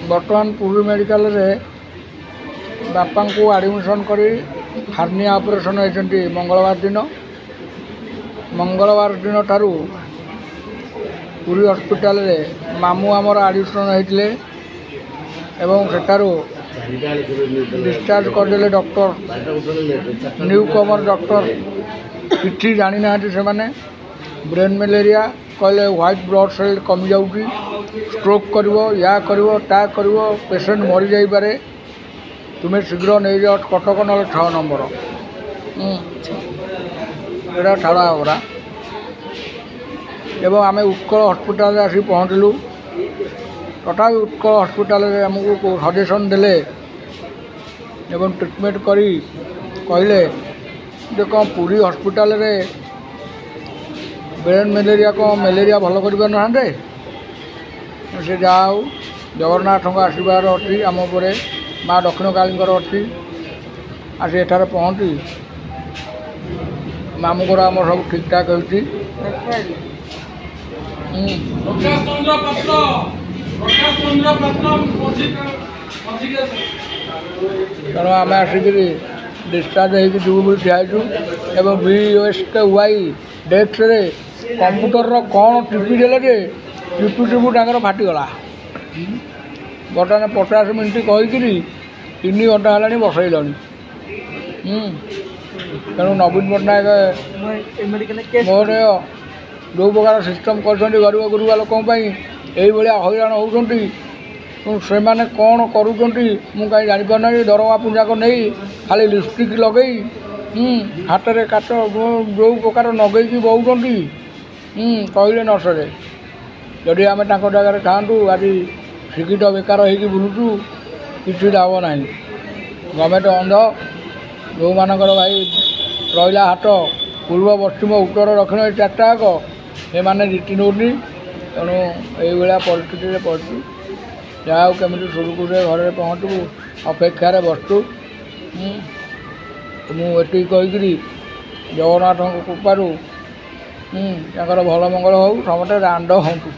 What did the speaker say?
बर्तमान पुरी मेडिकल रे बापा को एडमिशन करी हार्निया ऑपरेशन होती मंगलवार दिन ठारू पुरी हॉस्पिटल रे मामू आमर एडमिशन होते एवं सेठारू डिस्चार्ज करदे डॉक्टर न्यू कमर डॉक्टर किसी जानी ना से माने ब्रेन मलेरिया कहले व्हाइट ब्लड सेल कमी जाऊँगी स्ट्रोक करिवो या करिवो ता करिवो पेशेंट मरी जाई पारे तुम्हें शीघ्र नहीं जाओ कटक ना 6 नंबर एटा छाड़ा होगा एवं आम उत्कल हॉस्पिटल आसी पहुँचलु तथा उत्कल हॉस्पिटल आमको सजेशन देले एवं ट्रिटमेंट करी कहले देख पुरी हॉस्पिटल रे ब्रेन मलेरिया को मलेरिया भल कर से जाओ जगन्नाथ आशीर्वाद अच्छी आम उपरे माँ दक्षिण काली अच्छी आसी एठार पहुँची मामूर आम सब ठीक ठाक होती तेणु आम आसिक डिस्चार्ज होगी जीव बोली ठियाचु एवं BSKY डेस्क रे कंप्यूटर कौन टिपी देले जे टिपू टिपू तांकर फाटीगला बर्तमान 50 मिनट कहीकि 3 घंटा है बसैलानी तेणु नवीन पट्टनायक मोर जो प्रकार सिस्टम कर गरीब गुरुआ लोक यही हईराण होती से मैंने कौन करुँच मुझे जापारना दरमा पूजाक नहीं खाली लिपस्टिक लगे हाथ में काट जो प्रकार नगेकी बहुत कहले न सरे जदि आम जगह था आज शिक्षित बेकार हो बुलूचु किसी लाभ ना गवर्नमेंट अंध जो मानकर भाई रहा हाथ पूर्व पश्चिम उत्तर दक्षिण 4टा जाक से मैंने जीति नौनी तेणु यही परिस्थिति पड़ती जहाँ केमी सुरुखुर घर पहुँचू अपेक्षार बसचु मुझे कहीकि जगन्नाथ कृपारू भल मंगल हो समस्त दांड हूँ।